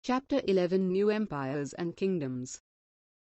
Chapter 11 New Empires and Kingdoms.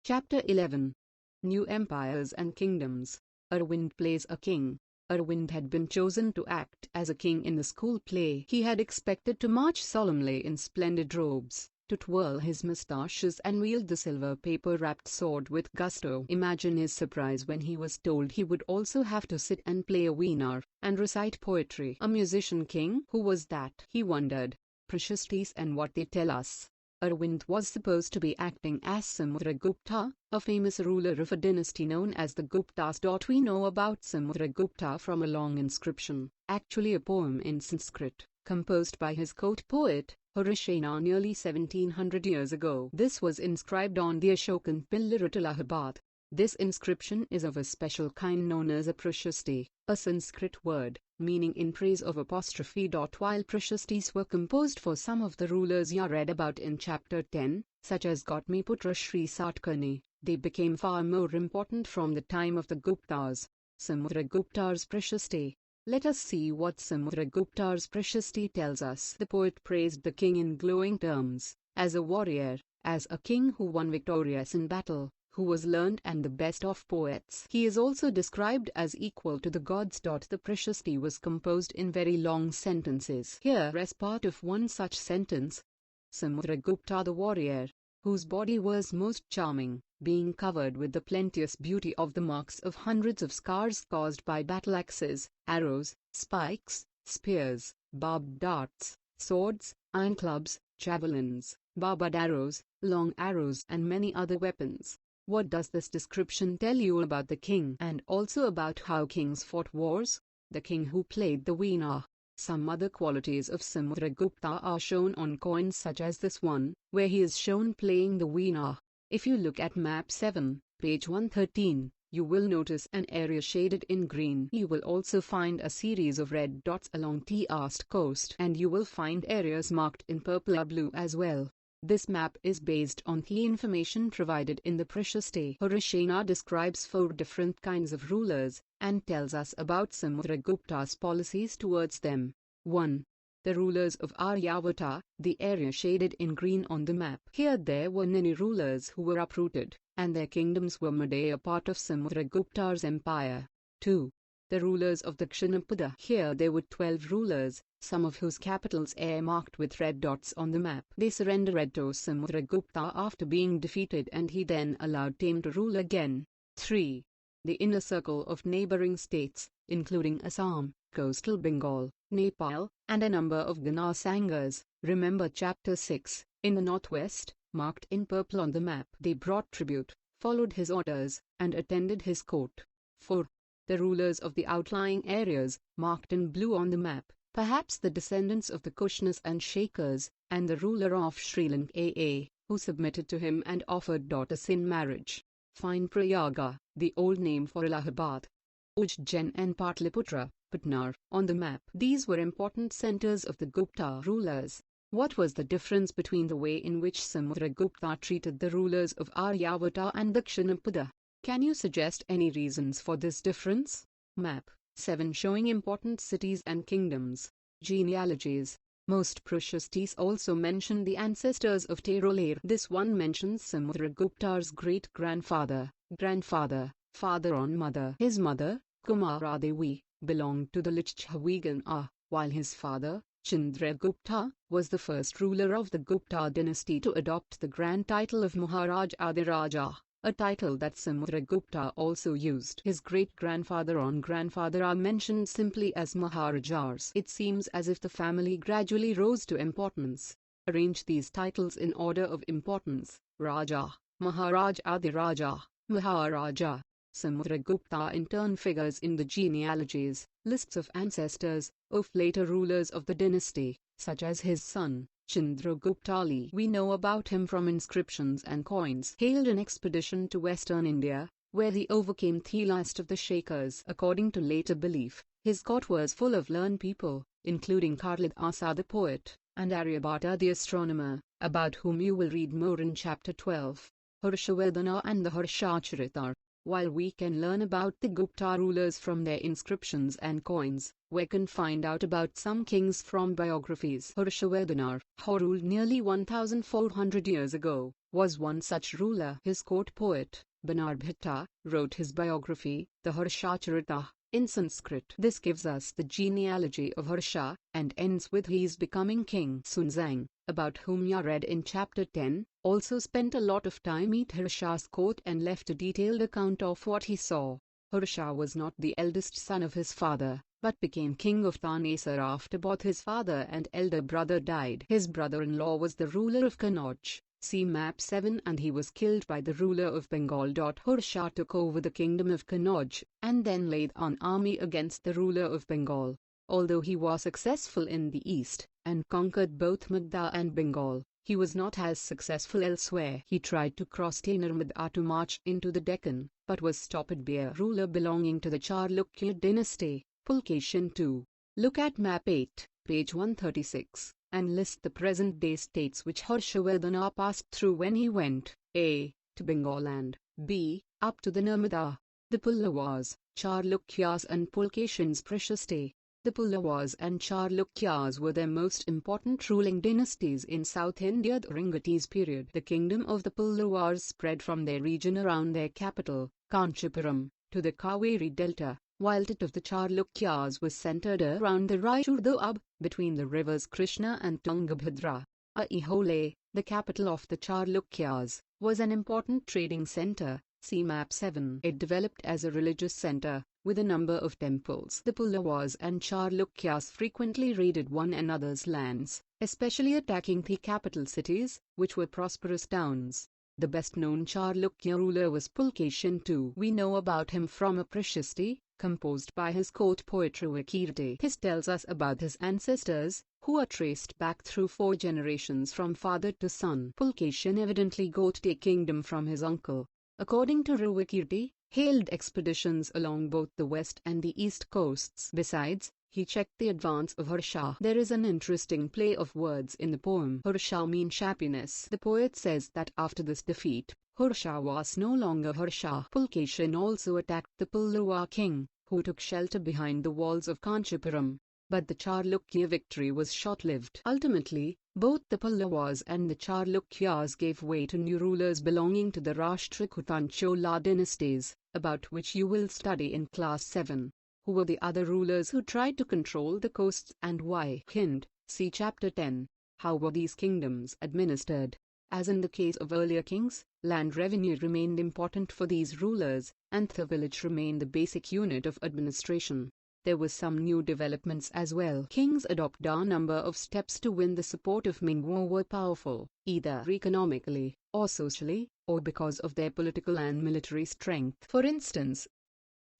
Chapter 11 New Empires and Kingdoms. Arvind plays a king. Arvind had been chosen to act as a king in the school play. He had expected to march solemnly in splendid robes, to twirl his moustaches and wield the silver paper-wrapped sword with gusto. Imagine his surprise when he was told he would also have to sit and play a veena, and recite poetry. A musician king? Who was that? He wondered. Prashastis and what they tell us. Arvind was supposed to be acting as Samudragupta, a famous ruler of a dynasty known as the Guptas. We know about Samudragupta from a long inscription, actually a poem in Sanskrit, composed by his court poet, Harisena nearly 1700 years ago. This was inscribed on the Ashokan pillar at Allahabad. This inscription is of a special kind known as a prashasti, a Sanskrit word, meaning in praise of apostrophe. While prashastis were composed for some of the rulers you read about in chapter 10, such as Gautamiputra Sri Satkarni, they became far more important from the time of the Guptas. Samudragupta's prashasti. Let us see what Samudragupta's prashasti tells us. The poet praised the king in glowing terms, as a warrior, as a king who won victorious in battle, who was learned and the best of poets. He is also described as equal to the gods. The prashasti was composed in very long sentences. Here is part of one such sentence. Samudragupta the warrior, whose body was most charming, being covered with the plenteous beauty of the marks of hundreds of scars caused by battle axes, arrows, spikes, spears, barbed darts, swords, iron clubs, javelins, barbed arrows, long arrows and many other weapons. What does this description tell you about the king and also about how kings fought wars? The king who played the veena. Some other qualities of Samudragupta are shown on coins such as this one, where he is shown playing the veena. If you look at map 7, page 113, you will notice an area shaded in green. You will also find a series of red dots along the east coast, and you will find areas marked in purple or blue as well. This map is based on the information provided in the prashasti. Harisena describes 4 different kinds of rulers, and tells us about Samudragupta's policies towards them. 1. The rulers of Aryavata, the area shaded in green on the map. Here there were many rulers who were uprooted, and their kingdoms were made a part of Samudragupta's empire. 2. The rulers of the Kshatripada. Here there were 12 rulers, some of whose capitals are marked with red dots on the map. They surrendered to Samudragupta after being defeated, and he then allowed them to rule again. 3. The inner circle of neighboring states, including Assam, coastal Bengal, Nepal, and a number of Ganasangas. Remember chapter 6, in the northwest, marked in purple on the map. They brought tribute, followed his orders, and attended his court. 4. The rulers of the outlying areas, marked in blue on the map, perhaps the descendants of the Kushnas and Shakers, and the ruler of Sri Lanka, who submitted to him and offered daughters in marriage. Find Prayaga, the old name for Allahabad, Ujjain and Patliputra, Patna, on the map. These were important centers of the Gupta rulers. What was the difference between the way in which Samudragupta treated the rulers of Aryavata and the Kshatripada? Can you suggest any reasons for this difference? Map 7 showing important cities and kingdoms. Genealogies. Most prashastis also mention the ancestors of Terolair. This one mentions Samudragupta's great-grandfather, grandfather, father on mother. His mother, Kumaradevi, belonged to the Lichhavigan, while his father, Chandragupta, was the first ruler of the Gupta dynasty to adopt the grand title of Maharaj Adiraja, a title that Samudragupta also used. His great-grandfather and grandfather are mentioned simply as Maharajas. It seems as if the family gradually rose to importance. Arrange these titles in order of importance: Raja, Maharaj Adiraja, Maharaja. Samudragupta in turn figures in the genealogies, lists of ancestors, of later rulers of the dynasty, such as his son, Chandragupta. We know about him from inscriptions and coins. Hailed an expedition to western India, where he overcame the last of the Shakers. According to later belief, his court was full of learned people, including Kalidasa the poet, and Aryabhata the astronomer, about whom you will read more in chapter 12. Harshavardhana and the Harshacharita. While we can learn about the Gupta rulers from their inscriptions and coins, we can find out about some kings from biographies. Harshavardhana, who ruled nearly 1400 years ago, was one such ruler. His court poet, Banarbhatta, wrote his biography, the Harshacharita, in Sanskrit. This gives us the genealogy of Harsha, and ends with his becoming king. Sunzang, about whom you read in chapter 10, also spent a lot of time at Harsha's court and left a detailed account of what he saw. Harsha was not the eldest son of his father, but became king of Tanesar after both his father and elder brother died. His brother-in-law was the ruler of Kannauj, see map 7, and he was killed by the ruler of Bengal. Harsha took over the kingdom of Kannauj, and then led an army against the ruler of Bengal. Although he was successful in the east, and conquered both Magda and Bengal, he was not as successful elsewhere. He tried to cross the Narmada to march into the Deccan, but was stopped by a ruler belonging to the Charlukya dynasty, Pulkeshin II. Look at map 8, page 136, and list the present-day states which Harshavardhana passed through when he went, a. to Bengal and b. up to the Narmada. The Pallavas, Charlukyas and Pulkeshin's precious day. The Pallavas and Charlukyas were their most important ruling dynasties in South India during Guti's period. The kingdom of the Pallavas spread from their region around their capital, Kanchipuram, to the Kaveri Delta, while that of the Charlukyas was centered around the Raichur Doab, between the rivers Krishna and Tungabhadra. Aihole, the capital of the Charlukyas, was an important trading center, see map 7. It developed as a religious center, with a number of temples. The Pallavas and Charlukyas frequently raided one another's lands, especially attacking the capital cities, which were prosperous towns. The best-known Charlukya ruler was Pulkeshin II. We know about him from a Prashasti, composed by his court poet Ravakirti. This tells us about his ancestors, who are traced back through 4 generations from father to son. Pulkeshin evidently got a kingdom from his uncle. According to Ravakirti, hailed expeditions along both the west and the east coasts. Besides, he checked the advance of Harsha. There is an interesting play of words in the poem. Harsha means happiness. The poet says that after this defeat, Harsha was no longer Harsha. Pulkeshin also attacked the Pallava king, who took shelter behind the walls of Kanchipuram. But the Charlukya victory was short-lived. Ultimately, both the Pallavas and the Charlukyas gave way to new rulers belonging to the Rashtrakuta and Chola dynasties, about which you will study in class 7. Who were the other rulers who tried to control the coasts and why? Hint, see chapter 10. How were these kingdoms administered? As in the case of earlier kings, land revenue remained important for these rulers, and the village remained the basic unit of administration. There were some new developments as well. Kings adopted a number of steps to win the support of men who were powerful, either economically, or socially, or because of their political and military strength. For instance,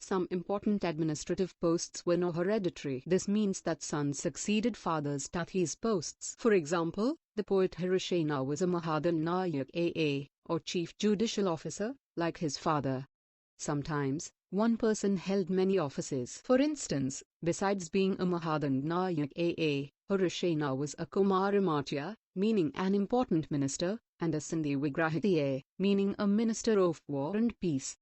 some important administrative posts were not hereditary. This means that sons succeeded fathers to these posts. For example, the poet Hirashena was a Mahadan Nayak AA, or chief judicial officer, like his father. Sometimes, one person held many offices. For instance, besides being a Mahadan Nayak AA, Hirashena was a Kumaramatya, meaning an important minister, and a Sindhi Vigrahitiya, meaning a minister of war and peace.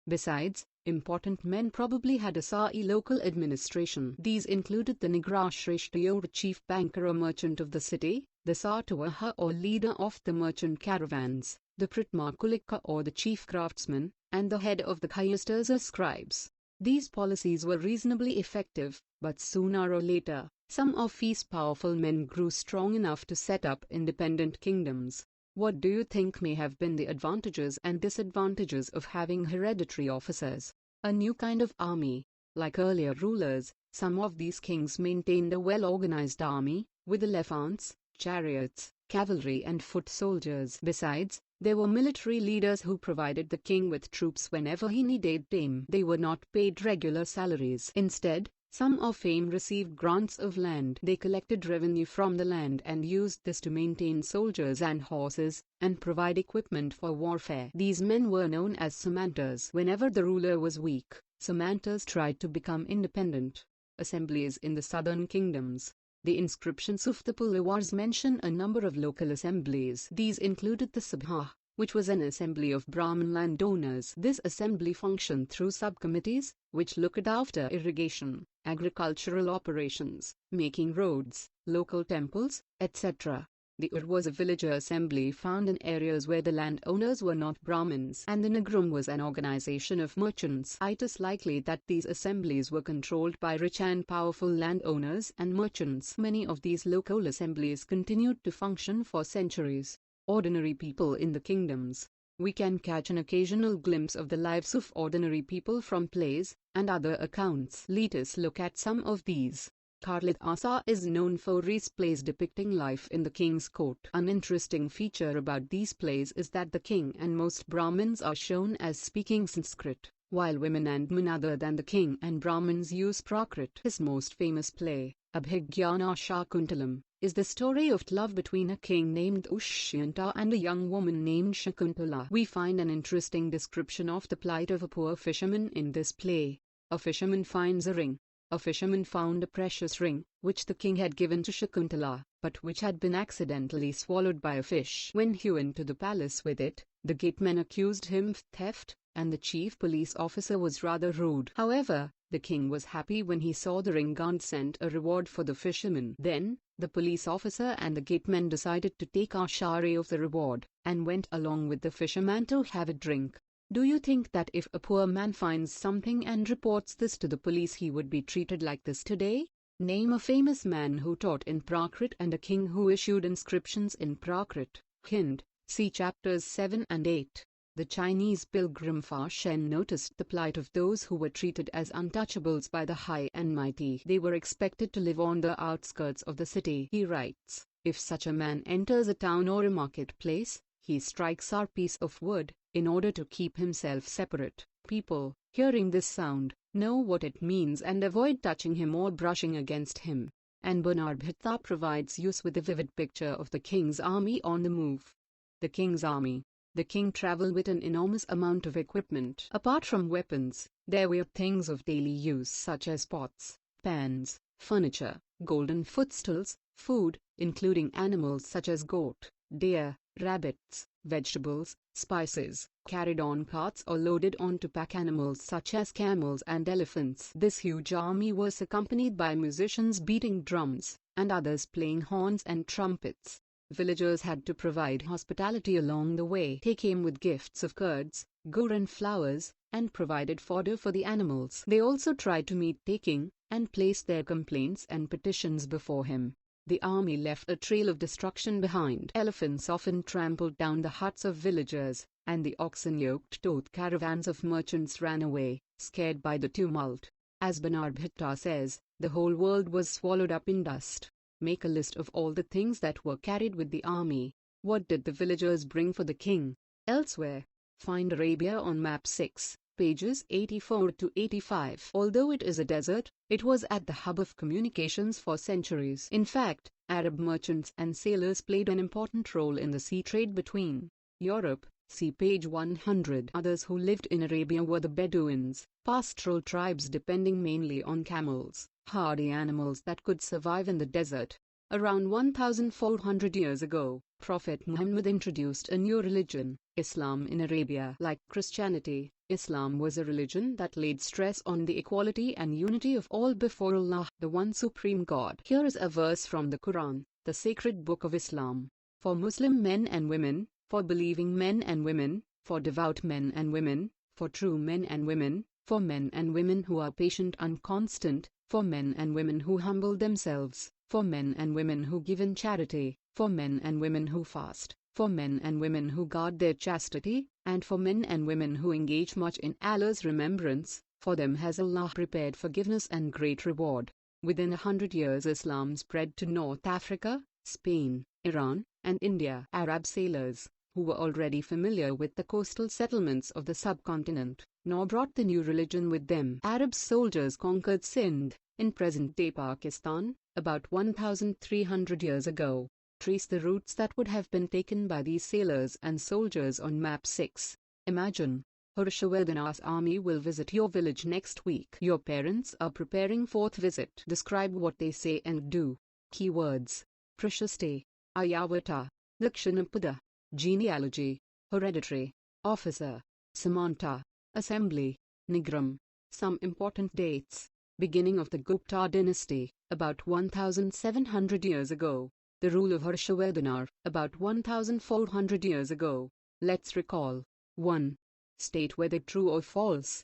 Besides, important men probably had a Sai local administration. These included the Nigrashreshta or chief banker or merchant of the city, the Satavaha or leader of the merchant caravans, the Pritmakulika or the chief craftsman, and the head of the Kayasters or scribes. These policies were reasonably effective, but sooner or later, some of these powerful men grew strong enough to set up independent kingdoms. What do you think may have been the advantages and disadvantages of having hereditary officers? A new kind of army. Like earlier rulers, some of these kings maintained a well-organized army, with elephants, chariots, cavalry and foot soldiers. Besides, there were military leaders who provided the king with troops whenever he needed them. They were not paid regular salaries. Instead, some of them received grants of land. They collected revenue from the land and used this to maintain soldiers and horses, and provide equipment for warfare. These men were known as Samantars. Whenever the ruler was weak, Samantars tried to become independent. Assemblies in the southern kingdoms. The inscriptions of the Pallavas mention a number of local assemblies. These included the Sabha, which was an assembly of Brahmin landowners. This assembly functioned through subcommittees, which looked after irrigation, agricultural operations, making roads, local temples, etc. The Ur was a villager assembly found in areas where the landowners were not Brahmins, and the Nagrum was an organization of merchants. It is likely that these assemblies were controlled by rich and powerful landowners and merchants. Many of these local assemblies continued to function for centuries. Ordinary people in the kingdoms. We can catch an occasional glimpse of the lives of ordinary people from plays and other accounts. Let us look at some of these. Kalidasa is known for his plays depicting life in the king's court. An interesting feature about these plays is that the king and most Brahmins are shown as speaking Sanskrit, while women and men other than the king and Brahmins use Prakrit. His most famous play, Abhigyana Shakuntalam, is the story of love between a king named Dushyanta and a young woman named Shakuntala. We find an interesting description of the plight of a poor fisherman in this play. A fisherman finds a ring. A fisherman found a precious ring, which the king had given to Shakuntala, but which had been accidentally swallowed by a fish. When he went to the palace with it, the gatemen accused him of theft, and the chief police officer was rather rude. However, the king was happy when he saw the ring and sent a reward for the fisherman. Then, the police officer and the gatemen decided to take a share of the reward, and went along with the fisherman to have a drink. Do you think that if a poor man finds something and reports this to the police he would be treated like this today? Name a famous man who taught in Prakrit and a king who issued inscriptions in Prakrit. Hint, see chapters 7 and 8. The Chinese pilgrim Fa Shen noticed the plight of those who were treated as untouchables by the high and mighty. They were expected to live on the outskirts of the city. He writes, if such a man enters a town or a marketplace, he strikes a piece of wood, in order to keep himself separate. People, hearing this sound, know what it means and avoid touching him or brushing against him. And Bernard Bhitta provides us with a vivid picture of the king's army on the move. The king's army. The king traveled with an enormous amount of equipment. Apart from weapons, there were things of daily use such as pots, pans, furniture, golden footstools, food, including animals such as goat, deer, rabbits, vegetables, spices, carried on carts or loaded onto pack animals such as camels and elephants. This huge army was accompanied by musicians beating drums, and others playing horns and trumpets. Villagers had to provide hospitality along the way. They came with gifts of curds, gur and flowers, and provided fodder for the animals. They also tried to meet the king, and placed their complaints and petitions before him. The army left a trail of destruction behind. Elephants often trampled down the huts of villagers, and the oxen yoked tote caravans of merchants ran away, scared by the tumult. As Bernard Bhitta says, the whole world was swallowed up in dust. Make a list of all the things that were carried with the army. What did the villagers bring for the king? Elsewhere. Find Arabia on map 6. Pages 84 to 85. Although it is a desert, it was at the hub of communications for centuries. In fact, Arab merchants and sailors played an important role in the sea trade between Europe, see page 100. Others who lived in Arabia were the Bedouins, pastoral tribes depending mainly on camels, hardy animals that could survive in the desert. Around 1400 years ago, Prophet Muhammad introduced a new religion, Islam, in Arabia. Like Christianity, Islam was a religion that laid stress on the equality and unity of all before Allah, the one supreme God. Here is a verse from the Quran, the sacred book of Islam. For Muslim men and women, for believing men and women, for devout men and women, for true men and women, for men and women who are patient and constant, for men and women who humble themselves, for men and women who give in charity, for men and women who fast, for men and women who guard their chastity, and for men and women who engage much in Allah's remembrance. For them has Allah prepared forgiveness and great reward. Within 100 years Islam spread to North Africa, Spain, Iran, and India. Arab sailors, who were already familiar with the coastal settlements of the subcontinent, now brought the new religion with them. Arab soldiers conquered Sindh, in present-day Pakistan, about 1,300 years ago. Trace the routes that would have been taken by these sailors and soldiers on map 6. Imagine, Harshvardhana's army will visit your village next week. Your parents are preparing fourth visit. Describe what they say and do. Keywords: Prashasti, Ayavata, Lakshanapada, genealogy, hereditary, officer, Samanta, assembly, Nigram. Some important dates. Beginning of the Gupta dynasty, about 1700 years ago. The rule of Harshavardhana, about 1400 years ago. Let's recall. 1. State whether true or false.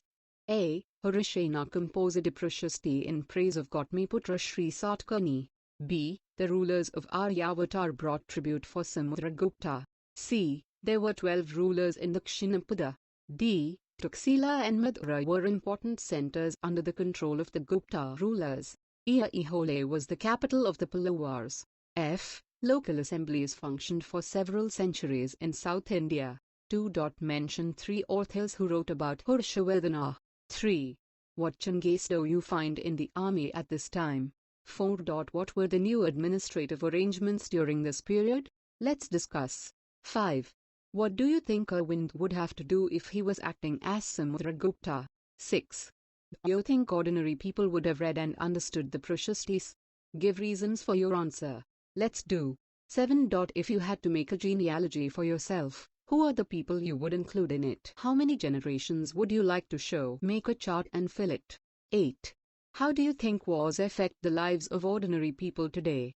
A. Harishena composed a Prashasti in praise of Gautamiputra Sri Satkani. B. The rulers of Aryavatar brought tribute for Samudragupta. C. There were 12 rulers in Dakshinapada. D. Taxila and Mathura were important centers under the control of the Gupta rulers. E. Aihole was the capital of the Pallavas. F. Local assemblies functioned for several centuries in South India. 2. Mention 3 authors who wrote about Harshavardhana. 3. What changes do you find in the army at this time? 4. What were the new administrative arrangements during this period? Let's discuss. 5. What do you think Arvind would have to do if he was acting as Samudragupta? 6. Do you think ordinary people would have read and understood the Prashastis? Give reasons for your answer. Let's do. 7. If you had to make a genealogy for yourself, who are the people you would include in it? How many generations would you like to show? Make a chart and fill it. 8. How do you think wars affect the lives of ordinary people today?